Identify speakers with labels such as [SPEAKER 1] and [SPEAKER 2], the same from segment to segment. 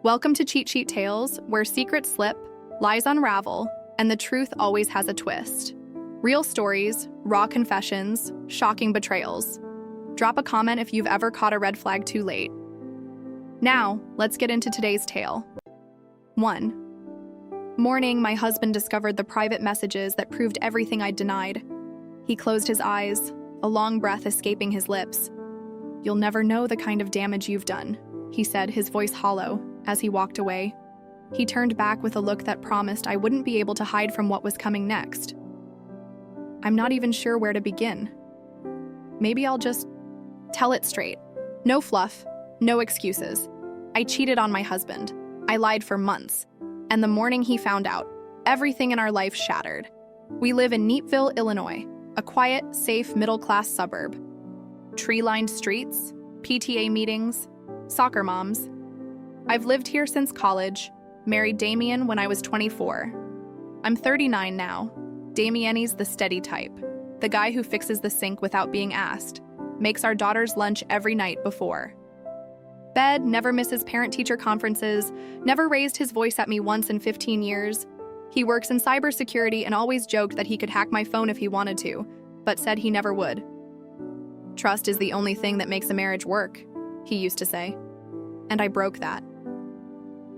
[SPEAKER 1] Welcome to Cheat Sheet Tales, where secrets slip, lies unravel, and the truth always has a twist. Real stories, raw confessions, shocking betrayals. Drop a comment if you've ever caught a red flag too late. Now, let's get into today's tale. 1. Morning, my husband discovered the private messages that proved everything I'd denied. He closed his eyes, a long breath escaping his lips. "You'll never know the kind of damage you've done," he said, his voice hollow, as he walked away. He turned back with a look that promised I wouldn't be able to hide from what was coming next. I'm not even sure where to begin. Maybe I'll just tell it straight. No fluff, no excuses. I cheated on my husband. I lied for months. And the morning he found out, everything in our life shattered. We live in Neatville, Illinois, a quiet, safe, middle-class suburb. Tree-lined streets, PTA meetings, soccer moms. I've lived here since college, married Damien when I was 24. I'm 39 now. Damien's the steady type, the guy who fixes the sink without being asked, makes our daughter's lunch every night before bed, never misses parent-teacher conferences, never raised his voice at me once in 15 years. He works in cybersecurity and always joked that he could hack my phone if he wanted to, but said he never would. Trust is the only thing that makes a marriage work, he used to say. And I broke that.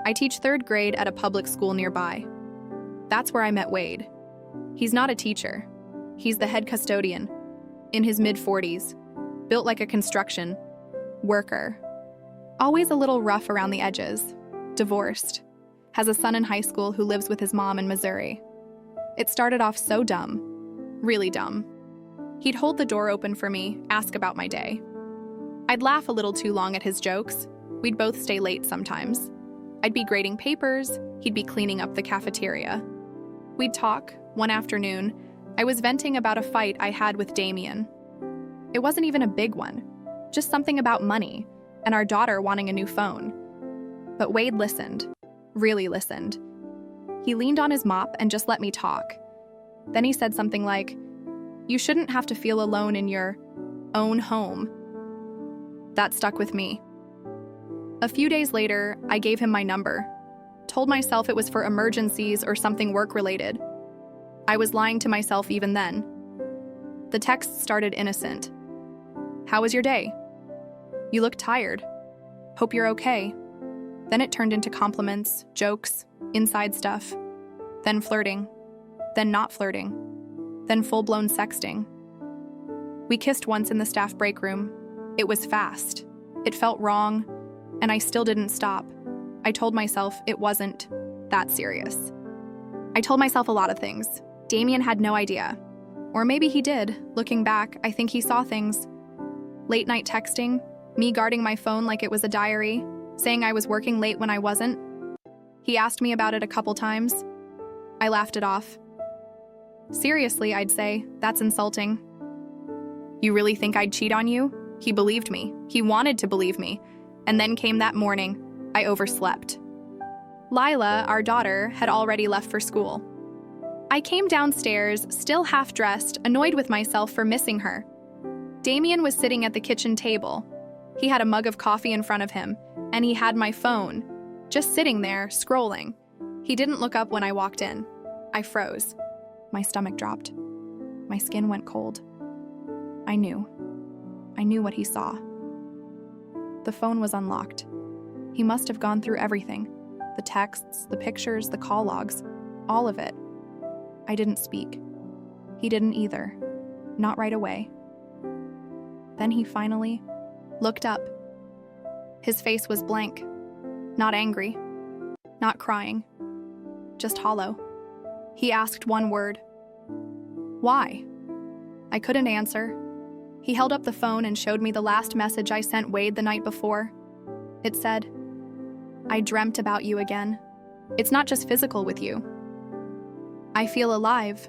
[SPEAKER 1] I teach 3rd grade at a public school nearby. That's where I met Wade. He's not a teacher. He's the head custodian, in his mid-40s, built like a construction worker. Always a little rough around the edges, divorced, has a son in high school who lives with his mom in Missouri. It started off so dumb, really dumb. He'd hold the door open for me, ask about my day. I'd laugh a little too long at his jokes. We'd both stay late sometimes. I'd be grading papers, he'd be cleaning up the cafeteria. We'd talk. One afternoon, I was venting about a fight I had with Damien. It wasn't even a big one, just something about money and our daughter wanting a new phone. But Wade listened, really listened. He leaned on his mop and just let me talk. Then he said something like, "You shouldn't have to feel alone in your own home." That stuck with me. A few days later, I gave him my number, told myself it was for emergencies or something work-related. I was lying to myself even then. The text started innocent. "How was your day? You look tired. Hope you're okay." Then it turned into compliments, jokes, inside stuff. Then flirting. Then not flirting. Then full-blown sexting. We kissed once in the staff break room. It was fast. It felt wrong, and I still didn't stop. I told myself it wasn't that serious. I told myself a lot of things. Damien had no idea. Or maybe he did. Looking back, I think he saw things. Late night texting, me guarding my phone like it was a diary, saying I was working late when I wasn't. He asked me about it a couple times. I laughed it off. Seriously, I'd say, that's insulting. "You really think I'd cheat on you?" He believed me. He wanted to believe me. And then came that morning. I overslept. Lila, our daughter, had already left for school. I came downstairs, still half-dressed, annoyed with myself for missing her. Damien was sitting at the kitchen table. He had a mug of coffee in front of him, and he had my phone, just sitting there, scrolling. He didn't look up when I walked in. I froze. My stomach dropped. My skin went cold. I knew. I knew what he saw. The phone was unlocked. He must have gone through everything. The texts, the pictures, the call logs, all of it. I didn't speak. He didn't either. Not right away. Then he finally looked up. His face was blank. Not angry. Not crying. Just hollow. He asked one word. "Why?" I couldn't answer. He held up the phone and showed me the last message I sent Wade the night before. It said, "I dreamt about you again. It's not just physical with you. I feel alive."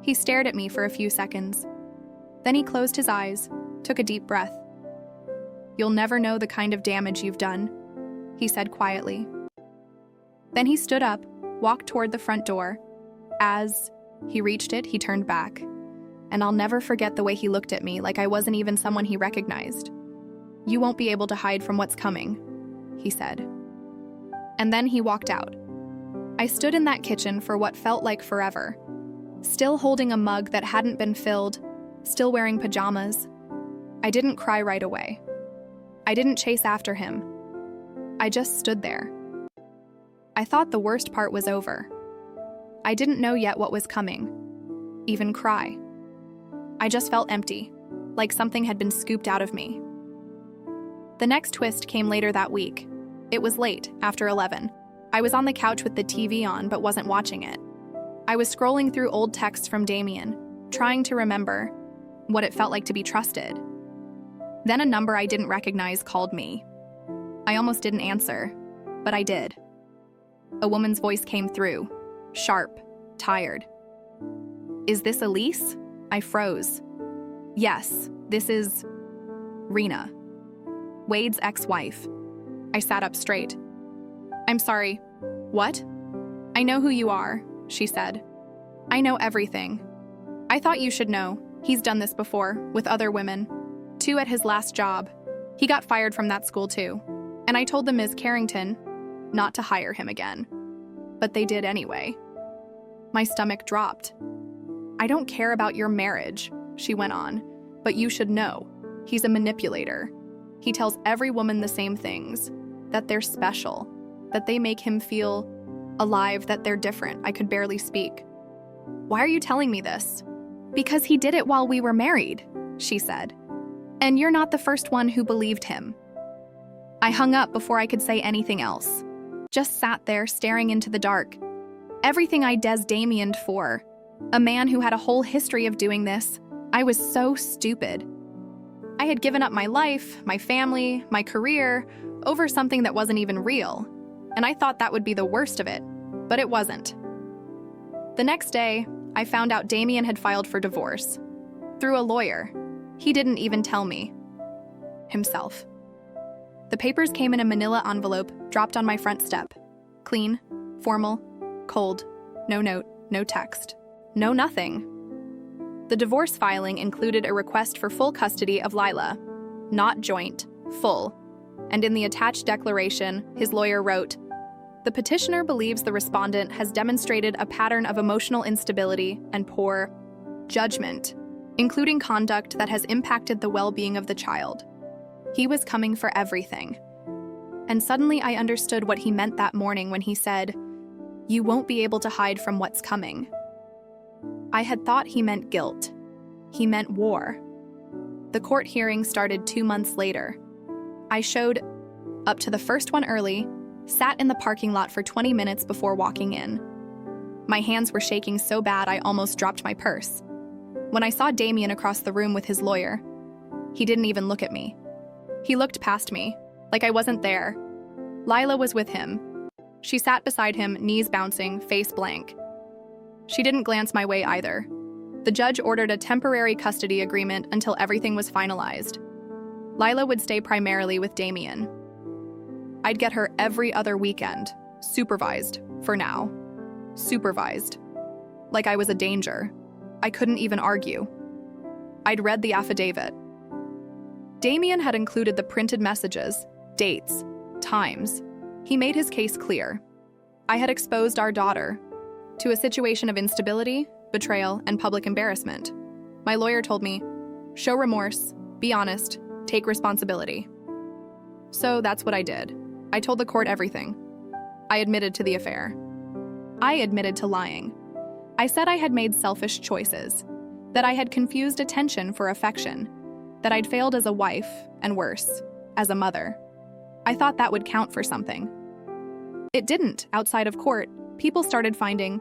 [SPEAKER 1] He stared at me for a few seconds. Then he closed his eyes, took a deep breath. "You'll never know the kind of damage you've done," he said quietly. Then he stood up, walked toward the front door. As he reached it, he turned back. And I'll never forget the way he looked at me like I wasn't even someone he recognized. "You won't be able to hide from what's coming," he said. And then he walked out. I stood in that kitchen for what felt like forever, still holding a mug that hadn't been filled, still wearing pajamas. I didn't cry right away. I didn't chase after him. I just stood there. I thought the worst part was over. I didn't know yet what was coming. Even cry. I just felt empty, like something had been scooped out of me. The next twist came later that week. It was late, after 11. I was on the couch with the TV on but wasn't watching it. I was scrolling through old texts from Damien, trying to remember what it felt like to be trusted. Then a number I didn't recognize called me. I almost didn't answer, but I did. A woman's voice came through, sharp, tired. "Is this Elise?" I froze. "Yes, this is Rena, Wade's ex-wife." I sat up straight. "I'm sorry. What?" "I know who you are," she said. "I know everything. I thought you should know. He's done this before, with other women. 2 at his last job. He got fired from that school too. And I told the Ms. Carrington not to hire him again. But they did anyway." My stomach dropped. "I don't care about your marriage," she went on, "but you should know. He's a manipulator. He tells every woman the same things, that they're special, that they make him feel alive, that they're different." I could barely speak. "Why are you telling me this?" "Because he did it while we were married," she said. "And you're not the first one who believed him." I hung up before I could say anything else. Just sat there staring into the dark. Everything I Damiened for. A man who had a whole history of doing this. I was so stupid. I had given up my life, my family, my career, over something that wasn't even real. And I thought that would be the worst of it, but it wasn't. The next day, I found out Damien had filed for divorce. Through a lawyer. He didn't even tell me. Himself. The papers came in a manila envelope, dropped on my front step. Clean, formal, cold, no note, no text, no nothing. The divorce filing included a request for full custody of Lila, not joint, full. And in the attached declaration, his lawyer wrote, "The petitioner believes the respondent has demonstrated a pattern of emotional instability and poor judgment, including conduct that has impacted the well-being of the child." He was coming for everything. And suddenly I understood what he meant that morning when he said, "You won't be able to hide from what's coming." I had thought he meant guilt. He meant war. The court hearing started 2 months later. I showed up to the first one early, sat in the parking lot for 20 minutes before walking in. My hands were shaking so bad I almost dropped my purse. When I saw Damien across the room with his lawyer, he didn't even look at me. He looked past me, like I wasn't there. Lila was with him. She sat beside him, knees bouncing, face blank. She didn't glance my way either. The judge ordered a temporary custody agreement until everything was finalized. Lila would stay primarily with Damien. I'd get her every other weekend, supervised, for now. Supervised. Like I was a danger. I couldn't even argue. I'd read the affidavit. Damien had included the printed messages, dates, times. He made his case clear. I had exposed our daughter to a situation of instability, betrayal, and public embarrassment. My lawyer told me, "Show remorse, be honest, take responsibility." So that's what I did. I told the court everything. I admitted to the affair. I admitted to lying. I said I had made selfish choices, that I had confused attention for affection, that I'd failed as a wife, and worse, as a mother. I thought that would count for something. It didn't. Outside of court, people started finding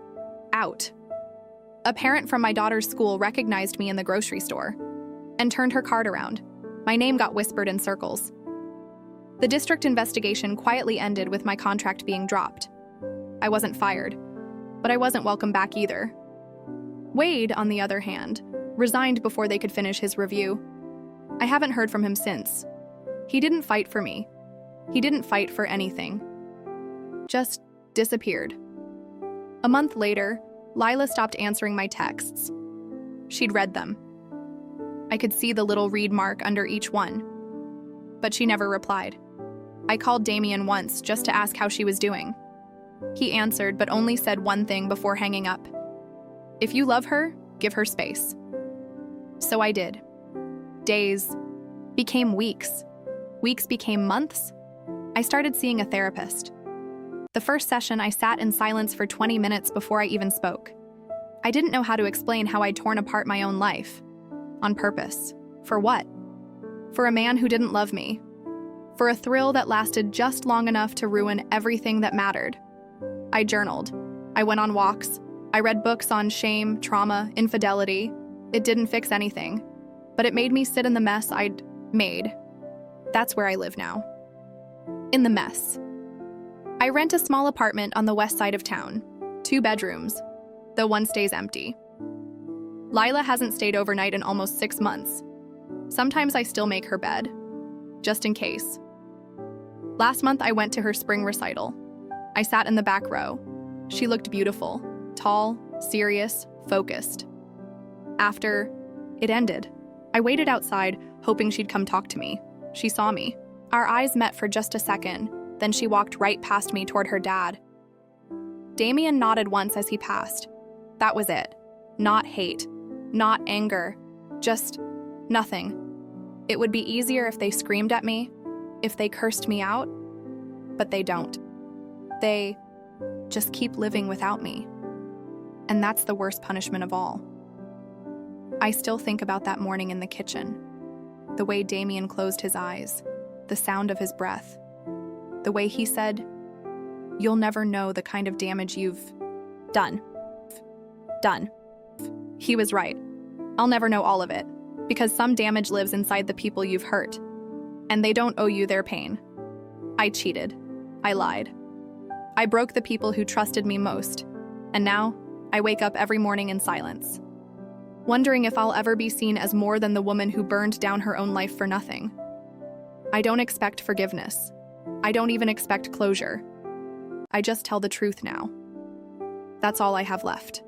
[SPEAKER 1] out. A parent from my daughter's school recognized me in the grocery store and turned her card around. My name got whispered in circles. The district investigation quietly ended with my contract being dropped. I wasn't fired, but I wasn't welcome back either. Wade, on the other hand, resigned before they could finish his review. I haven't heard from him since. He didn't fight for me. He didn't fight for anything. Just disappeared. A month later, Lila stopped answering my texts. She'd read them. I could see the little read mark under each one, but she never replied. I called Damien once just to ask how she was doing. He answered, but only said one thing before hanging up. If you love her, give her space. So I did. Days became weeks. Weeks became months. I started seeing a therapist. The first session, I sat in silence for 20 minutes before I even spoke. I didn't know how to explain how I'd torn apart my own life. On purpose. For what? For a man who didn't love me. For a thrill that lasted just long enough to ruin everything that mattered. I journaled. I went on walks. I read books on shame, trauma, infidelity. It didn't fix anything, but it made me sit in the mess I'd made. That's where I live now. In the mess. I rent a small apartment on the west side of town. 2 bedrooms, though one stays empty. Lila hasn't stayed overnight in almost 6 months. Sometimes I still make her bed, just in case. Last month I went to her spring recital. I sat in the back row. She looked beautiful, tall, serious, focused. After it ended, I waited outside, hoping she'd come talk to me. She saw me. Our eyes met for just a second, then she walked right past me toward her dad. Damien nodded once as he passed. That was it. Not hate, not anger, just nothing. It would be easier if they screamed at me, if they cursed me out, but they don't. They just keep living without me. And that's the worst punishment of all. I still think about that morning in the kitchen, the way Damien closed his eyes, the sound of his breath, the way he said, "You'll never know the kind of damage you've done." He was right. I'll never know all of it, because some damage lives inside the people you've hurt, and they don't owe you their pain. I cheated. I lied. I broke the people who trusted me most, and now I wake up every morning in silence, wondering if I'll ever be seen as more than the woman who burned down her own life for nothing. I don't expect forgiveness. I don't even expect closure. I just tell the truth now. That's all I have left.